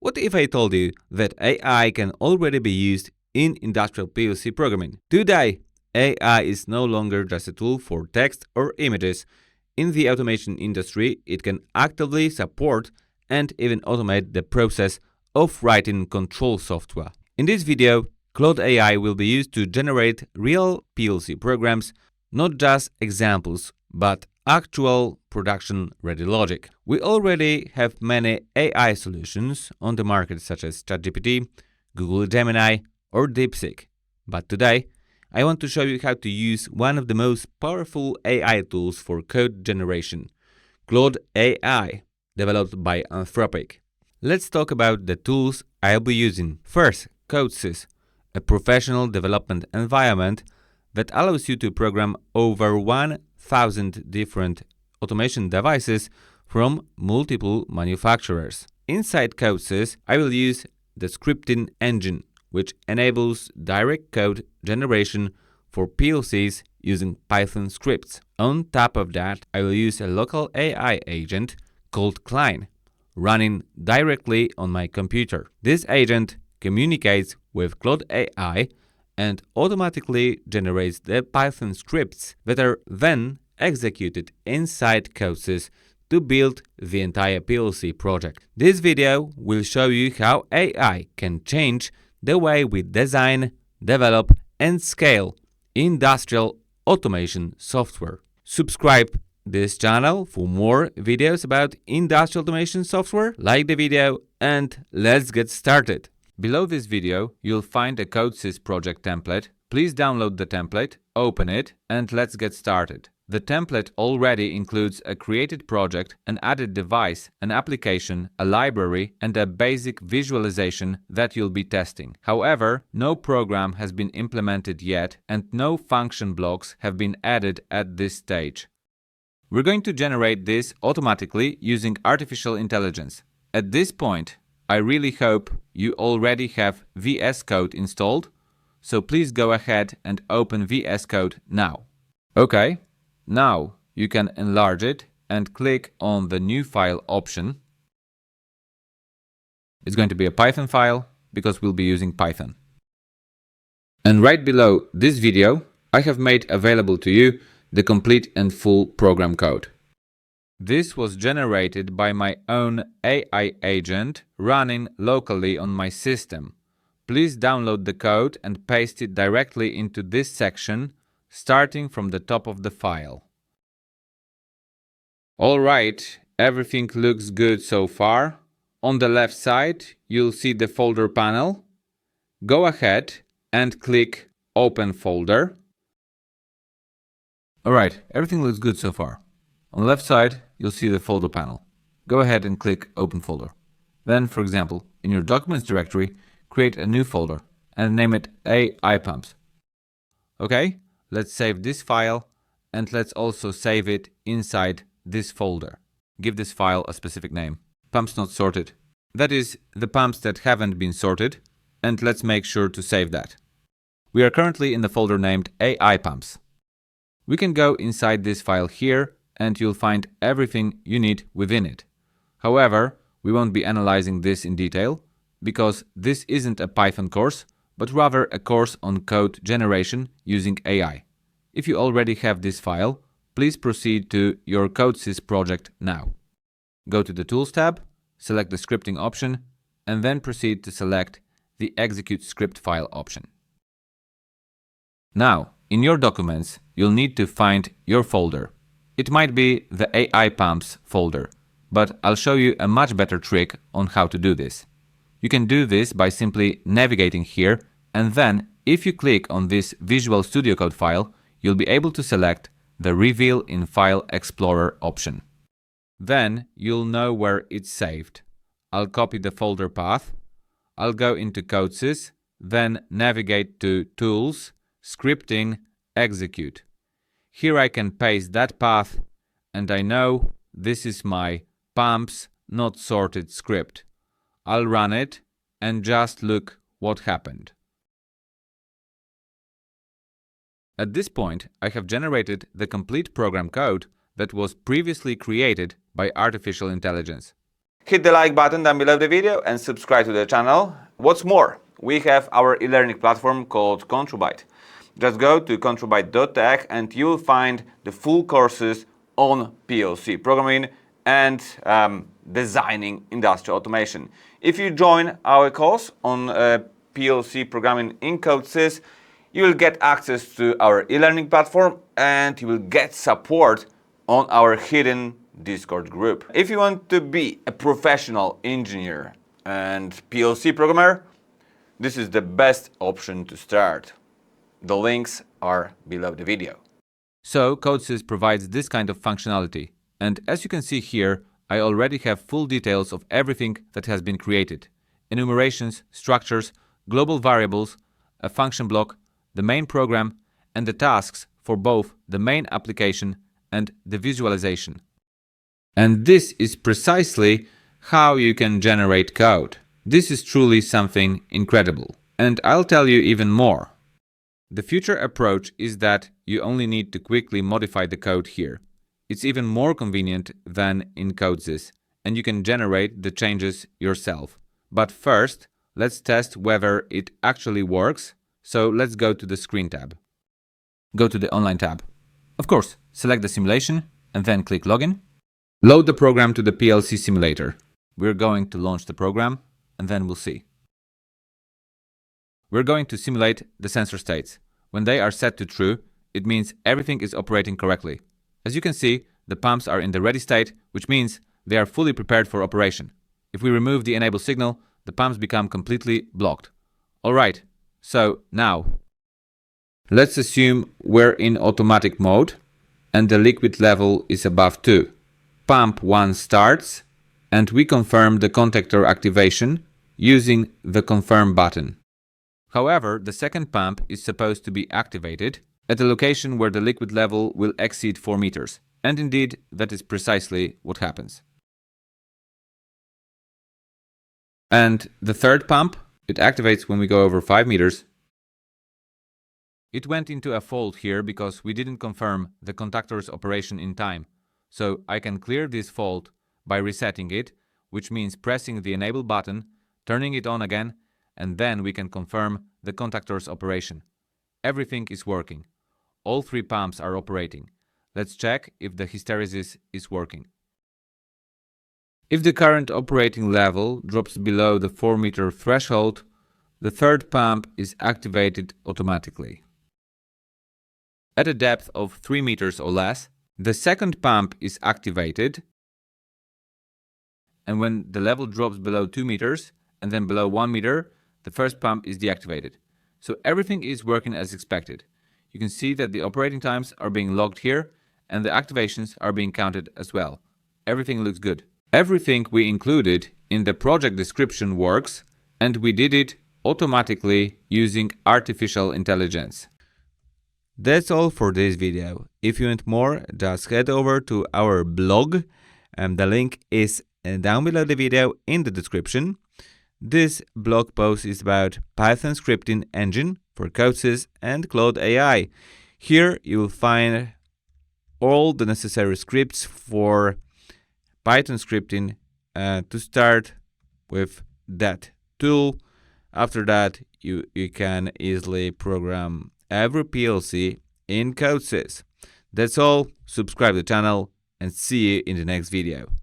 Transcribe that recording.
What if I told you that AI can already be used in industrial PLC programming? Today, AI is no longer just a tool for text or images. In the automation industry, it can actively support and even automate the process of writing control software. In this video, Claude AI will be used to generate real PLC programs, not just examples, but actual production-ready logic. We already have many AI solutions on the market such as ChatGPT, Google Gemini or DeepSeek. But today, I want to show you how to use one of the most powerful AI tools for code generation, Claude AI, developed by Anthropic. Let's talk about the tools I'll be using. First, Codesys, a professional development environment that allows you to program over 1,000 different automation devices from multiple manufacturers. Inside Codesys, I will use the scripting engine, which enables direct code generation for PLCs using Python scripts. On top of that, I will use a local AI agent called Klein, running directly on my computer. This agent communicates with Claude AI and automatically generates the Python scripts that are then executed inside Codesys to build the entire PLC project. This video will show you how AI can change the way we design, develop, and scale industrial automation software. Subscribe this channel for more videos about industrial automation software. Like the video and let's get started. Below this video, you'll find a Codesys project template. Please download the template, open it, and let's get started. The template already includes a created project, an added device, an application, a library, and a basic visualization that you'll be testing. However, no program has been implemented yet and no function blocks have been added at this stage. We're going to generate this automatically using artificial intelligence. At this point, I really hope you already have VS Code installed, so please go ahead and open VS Code now. Okay, now you can enlarge it and click on the New File option. It's going to be a Python file because we'll be using Python. And right below this video, I have made available to you the complete and full program code. This was generated by my own AI agent running locally on my system. Please download the code and paste it directly into this section, starting from the top of the file. Alright, everything looks good so far. On the left side, you'll see the folder panel. Go ahead and click Open Folder. Alright, everything looks good so far. On the left side, you'll see the folder panel. Go ahead and click Open Folder. Then, for example, in your Documents directory, create a new folder and name it AI Pumps. Okay, let's save this file and let's also save it inside this folder. Give this file a specific name. Pumps not sorted. That is, the pumps that haven't been sorted, and let's make sure to save that. We are currently in the folder named AI Pumps. We can go inside this file here and you'll find everything you need within it. However, we won't be analyzing this in detail because this isn't a Python course, but rather a course on code generation using AI. If you already have this file, please proceed to your Codesys project now. Go to the Tools tab, select the Scripting option, and then proceed to select the Execute Script File option. Now, in your documents, you'll need to find your folder. It might be the AI Pumps folder, but I'll show you a much better trick on how to do this. You can do this by simply navigating here, and then if you click on this Visual Studio Code file, you'll be able to select the Reveal in File Explorer option. Then you'll know where it's saved. I'll copy the folder path. I'll go into Codesys, then navigate to Tools, Scripting, Execute. Here I can paste that path and I know this is my pumps not sorted script. I'll run it and just look what happened. At this point, I have generated the complete program code that was previously created by artificial intelligence. Hit the like button down below the video and subscribe to the channel. What's more, we have our e-learning platform called Contrabite. Just go to contrabite.tech and you'll find the full courses on PLC programming and designing industrial automation. If you join our course on PLC programming in Codesys, you will get access to our e-learning platform and you will get support on our hidden Discord group. If you want to be a professional engineer and PLC programmer, this is the best option to start. The links are below the video. So Codesys provides this kind of functionality, and as you can see here, I already have full details of everything that has been created. Enumerations, structures, global variables, a function block, the main program, and the tasks for both the main application and the visualization. And this is precisely how you can generate code. This is truly something incredible. And I'll tell you even more. The future approach is that you only need to quickly modify the code here. It's even more convenient than in Codesys, and you can generate the changes yourself. But first, let's test whether it actually works. So let's go to the Screen tab. Go to the Online tab. Of course, select the simulation and then click Login. Load the program to the PLC simulator. We're going to launch the program and then we'll see. We're going to simulate the sensor states. When they are set to true, it means everything is operating correctly. As you can see, the pumps are in the ready state, which means they are fully prepared for operation. If we remove the enable signal, the pumps become completely blocked. Alright, so now, let's assume we're in automatic mode and the liquid level is above 2. Pump 1 starts and we confirm the contactor activation using the confirm button. However, the second pump is supposed to be activated at a location where the liquid level will exceed 4 meters. And indeed, that is precisely what happens. And the third pump, it activates when we go over 5 meters. It went into a fault here because we didn't confirm the contactor's operation in time. So I can clear this fault by resetting it, which means pressing the enable button, turning it on again, and then we can confirm the contactor's operation. Everything is working. All 3 pumps are operating. Let's check if the hysteresis is working. If the current operating level drops below the 4-meter threshold, the third pump is activated automatically. At a depth of 3 meters or less, the second pump is activated, and when the level drops below 2 meters and then below 1 meter, the first pump is deactivated. So everything is working as expected. You can see that the operating times are being logged here and the activations are being counted as well. Everything looks good. Everything we included in the project description works, and we did it automatically using artificial intelligence. That's all for this video. If you want more, just head over to our blog, and the link is down below the video in the description. This blog post is about Python scripting engine for Codesys and Claude AI. Here you will find all the necessary scripts for Python scripting to start with that tool. After that, you can easily program every PLC in Codesys. That's all. Subscribe to the channel and see you in the next video.